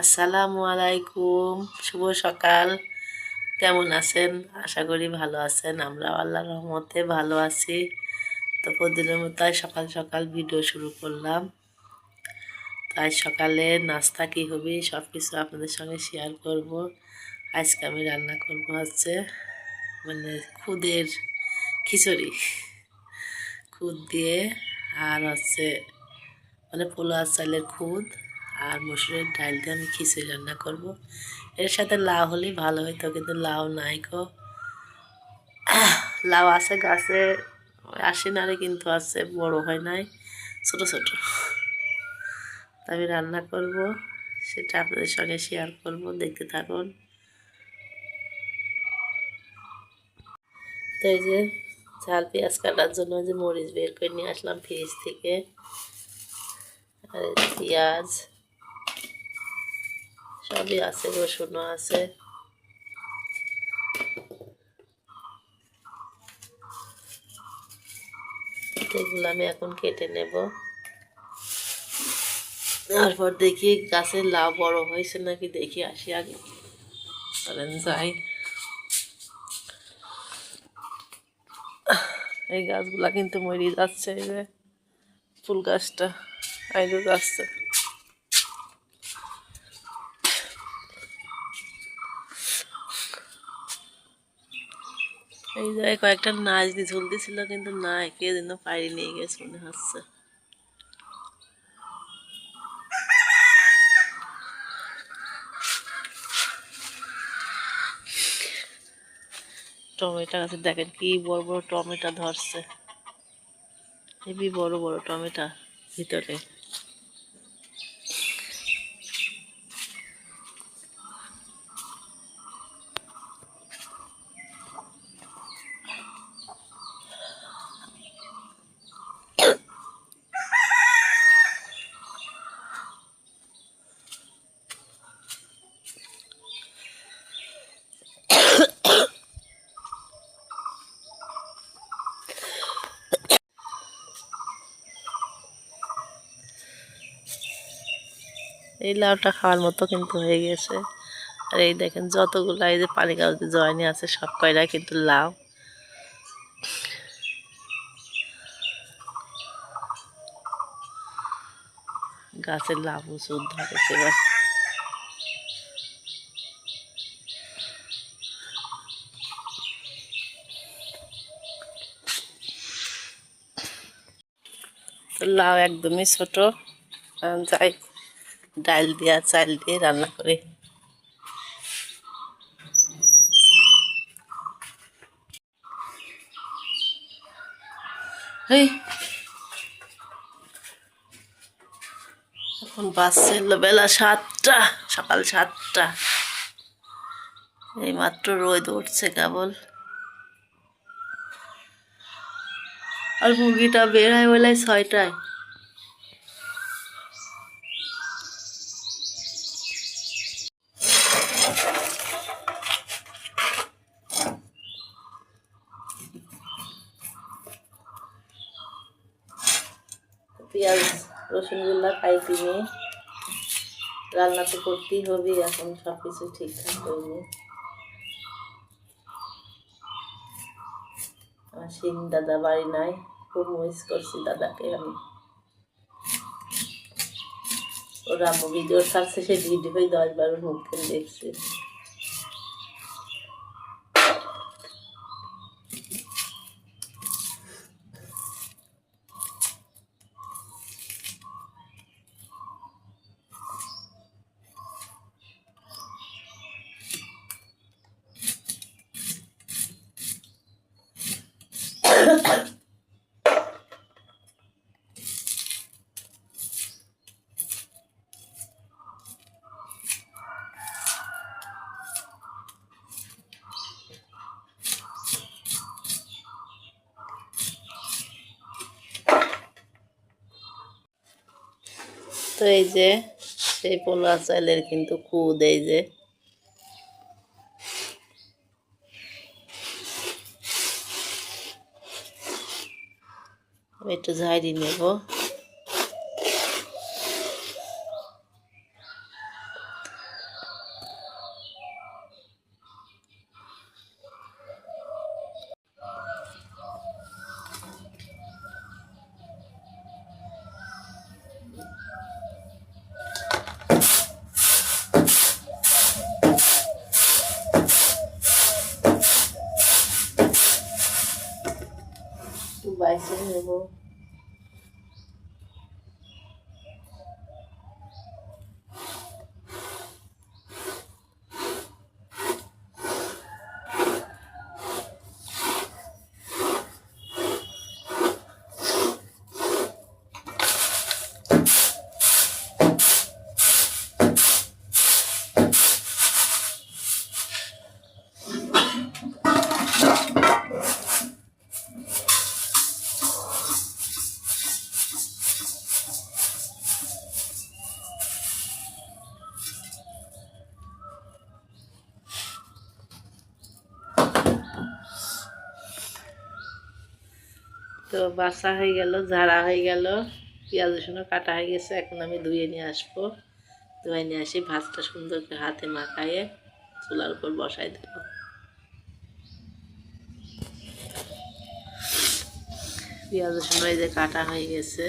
আসসালামু আলাইকুম, শুভ সকাল। কেমন আছেন? আশা করি ভালো আছেন। আমরা আল্লাহর রহমতে ভালো আছি। তো প্রতিদিনের মতো আজ সকাল সকাল ভিডিও শুরু করলাম। তাই সকালে নাস্তা কী হবে সব কিছু আপনাদের সঙ্গে শেয়ার করব। আজকে আমি রান্না করব হচ্ছে খুদের খিচুড়ি, খুদ দিয়ে আর হচ্ছে পোলা চালের খুদ আর মসুরের ডাল দিয়ে আমি খিচুড়ি রান্না করব। এর সাথে লাউ হলেই ভালো হতো, কিন্তু লাউ নাই গো। লাউ আছে গাছে, আসে নারে, কিন্তু আছে বড় হয় নাই, ছোট ছোট। আমি রান্না করব, সেটা আপনাদের সঙ্গে শেয়ার করব, দেখতে থাকুন। তো এই যে ঝাল পেঁয়াজ কাটার জন্য যে মরিচ বের করে নিয়ে আসলাম ফ্রিজ থেকে, আর পেঁয়াজ সবই আছে, রসুনও আছে। এগুলো আমি এখন কেটে নেব। তারপর দেখি গাছের লাউ বড় হয়েছে নাকি, দেখি আসি আগে, চলেন যাই। এই গাছগুলা কিন্তু মরে যাচ্ছে, এই যে ফুল গাছটা আইলো যাচ্ছে। এই জায়গায় কয়েকটা নাচ দিয়ে ঝুলতেছিল, কিন্তু নাই, কে যেন পাড়ি নিয়ে গেছে মনে হচ্ছে। টমেটো গাছে দেখেন কি বড় বড় টমেটো ধরছে, হেবি বড় বড় টমেটো ভিতরে। এই লাউটা খাওয়ার মতো কিন্তু হয়ে গেছে। আর এই দেখেন যতগুলো এই যে পানি কাগজে জয়নি আছে, সব কয়টা কিন্তু লাউ। গাছের লাউ প্রচুর ধরেছে এবার। তো লাউ একদমই ছোট, যাই ডাল দিয়া চাল দিয়ে রান্না করি। হেই, এখন বাজছে বেলা 7টা, সকাল 7টা। এই মাত্র রোদ উঠছে কেবল। আর মুরগিটা বের হয় বেলায় 6টায়। পেঁয়াজ রসুনগুলা কাইটি নিয়ে রান্না তো করতেই হবে, এখন সব কিছু ঠিকঠাক হয়নি। আমার সিং দাদা বাড়ি নাই, খুব মিস করছি দাদাকে আমি। ওরা ভিডিও ছাড়ছে, সেই ভিডিও 10-12 মুখ দেখছি। তো এই যে সেই পোলা চালের কিন্তু খুদ, এই যে আমি একটু ঝাড়ি নেব। নেব। তো বাছা হয়ে গেল, ঝাড়া হয়ে গেল, পেঁয়াজ রসুনও কাটা হয়ে গেছে। এখন আমি ধুয়ে নিয়ে আসবো। ধুয়ে নিয়ে আসি, ভাতটা সুন্দর করে হাতে মাখায়ে চুলার উপর বসাই দেবো। পেঁয়াজ রসুন এই যে কাটা হয়ে গেছে।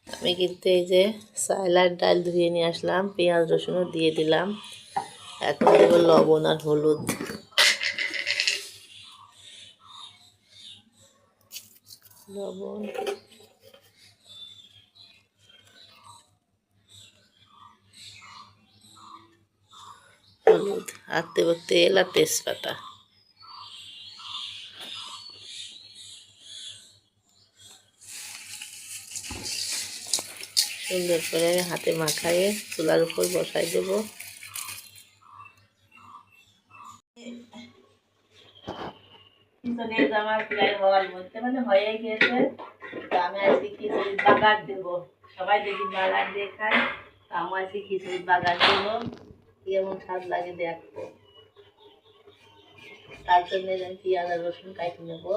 আমি কিন্তু এই যে চাল আর ডাল ধুয়ে নিয়ে আসলাম, পেঁয়াজ রসুনও দিয়ে দিলাম। এখন দেবো লবণ আর হলুদ। লবণ, হলুদ, আর দেবো তেল আর তেজপাতা। সুন্দর করে হাতে মাখায়ে চুলার উপর বসাই দেব। খিচুড়ি আমার প্রায় হওয়ার মধ্যে মানে হয়ে গেছে। তো আমি আজকে খিচুড়ির বাগার দেবো। সবাই দেখি বাগার দিয়ে খায়, তো আমি আজকে খিচুড়ির বাগার দেবো। কেমন স্বাদ লাগে দেখবো। তার জন্য আমি পেঁয়াজ আর রসুন কাটি নেবো।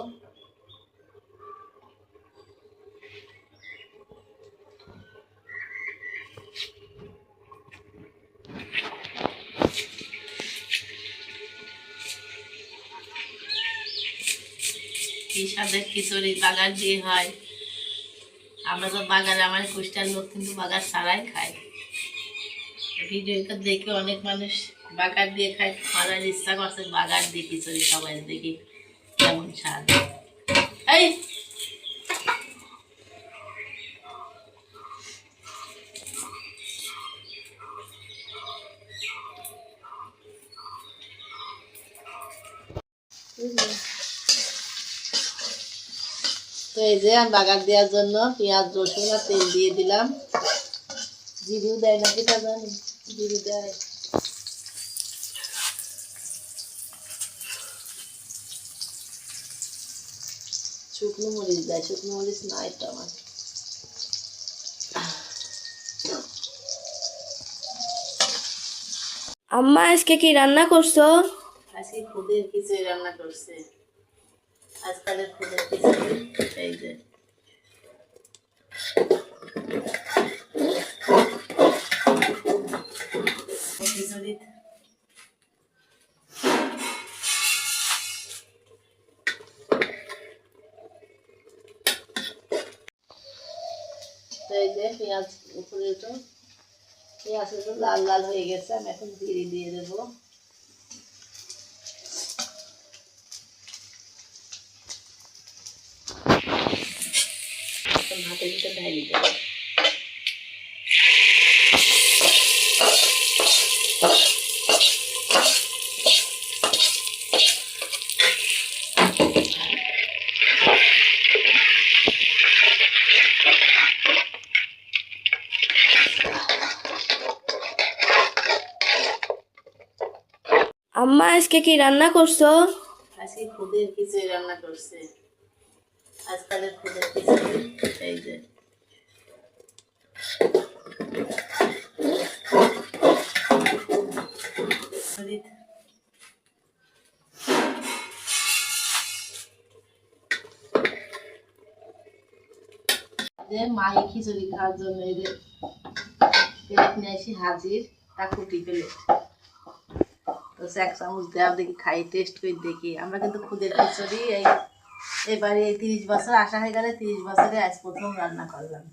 কি স্বাদের খিচুড়ি বাগার দিয়ে হয়। আমরা তো বাগার, আমার কুষ্টার লোক কিন্তু বাগার ছাড়াই খায়। ভিডিওটা দেখে অনেক মানুষ বাগার দিয়ে খায়, খাওয়ার ইচ্ছা করছে বাগার দিয়ে খিচুড়ি। সবাই দেখি কেমন স্বাদ। এই তো এই যে আমি বাগার দেওয়ার জন্য পেঁয়াজ রসুন আর তেল দিয়ে দিলাম। জিরিও দেয় নাকি তা জানি, জিরি দেয়। শুকনো মরিচ দেয়, শুকনো মরিচ নাই তো আমার। আম্মা আজকে কি রান্না করছো? আজকে খুদের খিচুড়ি রান্না করছে। আজকালের খুদের খিচুড়ি এই যে। খিচুড়ি এই যে পেঁয়াজ উপরে তো পেঁয়াজ একটু লাল লাল হয়ে গেছে। আমি এখন জিরে দিয়ে দেবো। ভাতের ভিতরে ঢালি দেবো। আম্মা আজকে কি রান্না করছো? আজকে খুদের খিচুড়ি রান্না করছে। আজকালের খুদের খিচুড়ি এই যে। যে মাই খিচুড়ি খাওয়ার জন্য এই যে প্লেট নিয়ে আসি হাজির, তা কুটি পেলে তো এক চামচ দেওয়া দেখি, খাই টেস্ট করে দেখি। আমরা কিন্তু খুদের খিচুড়ি এবারে 30 বছর আসা হয়ে গেলে 30 বছরে আজ প্রথম রান্না করলাম।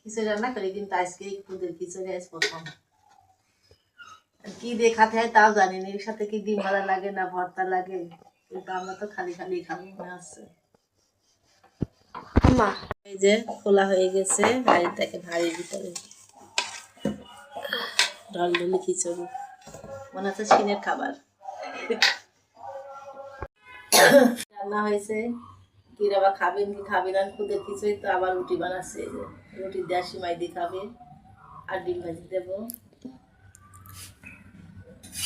খিচুড়ি রান্না করি কিন্তু আজকে এই খুদের খিচুড়ি আজ প্রথম। কি দিয়ে খাতে হয় তাও জানি না, এর সাথে কি ডিম ভাজা লাগে না ভর্তা লাগে, কিন্তু আমরা তো খালি খালি খাবো মনে হচ্ছে। আম্মা এই যে খোলা হয়ে গেছে হাঁড়িটাকে, হাঁড়ির ভিতরে ঢলঢলি খিচুড়ি, মনে হচ্ছে চীনের খাবার রান্না হয়েছে। কি আবার খাবেন কি খাবেন না, খুদের খিচুড়ি তো আবার রুটি বানাচ্ছে। এই যে রুটি দেওয়া সিমাই দিয়ে খাবে, আর ডিম ভাজি দেবো।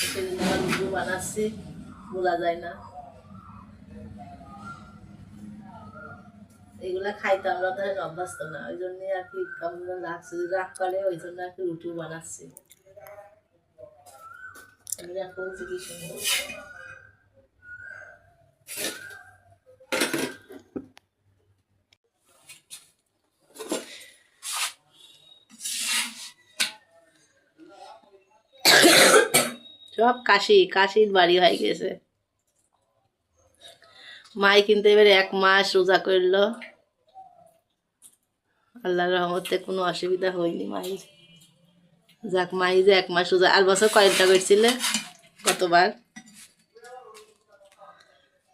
সেদিন আবার রুটিও বানাচ্ছি, বলা যায় না। এগুলা খাইতে আমরা ধরেন অভ্যস্ত না, ওই জন্য আর কি আমরা রাখছি, রাগ করে ওই জন্য আর কি রুটিও বানাচ্ছি। এরকম কি সুন্দর সব কাশির বাড়ি হয়ে গেছে। মাই কিন্তু এবারে 1 মাস রোজা করলো, আল্লাহর রহমতে কোনো অসুবিধা হয়নি মায়ের। যাক, মাই যে 1 মাস রোজা, আর বছর কয়েকটা করছিলে কতবার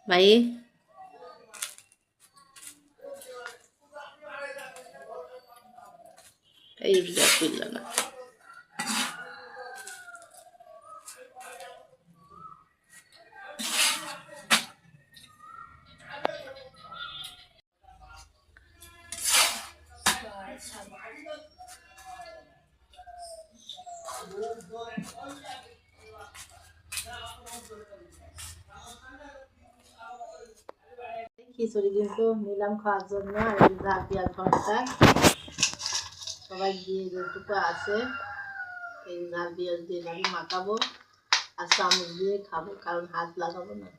মাই? এই রোজা করল না। খিচুড়ি কিন্তু নিলাম খাওয়ার জন্য, আর এই ঝাল পেঁয়াজ ভর্তা সবাই দিয়ে যেটুকু আছে এই ঝাল পেঁয়াজ দিয়ে আমি মাখাবো আর চামচ দিয়ে খাবো, কারণ হাত লাগাবো না।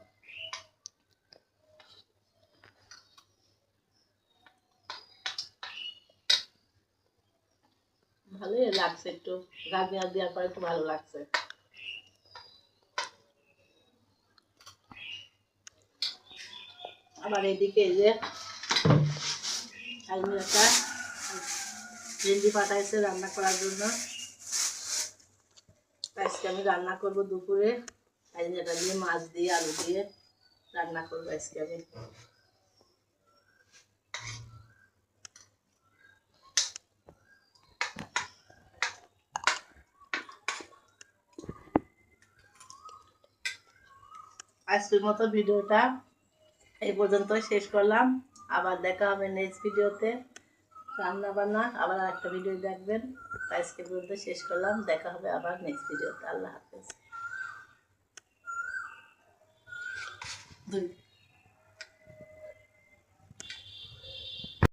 ভালোই লাগছে, একটু ঝাল পেঁয়াজ দেওয়ার পরে একটু ভালো লাগছে। আবার এদিকে এই যে একটা ভেন্ডি পাঠাইছে রান্না করার জন্য, আজকে আমি রান্না করবো দুপুরে। এটা দিয়ে মাছ দিয়ে আলু দিয়ে রান্না করবো আজকে আমি। আজকের মতো ভিডিওটা এই পর্যন্ত শেষ করলাম। আবার দেখা হবে নেক্সট ভিডিওতে, রান্না বান্না আবার একটা ভিডিও দেখবেন। আজকে পর্যন্ত শেষ করলাম, দেখা হবে আবার নেক্সট ভিডিওতে। আল্লাহ হাফেজ।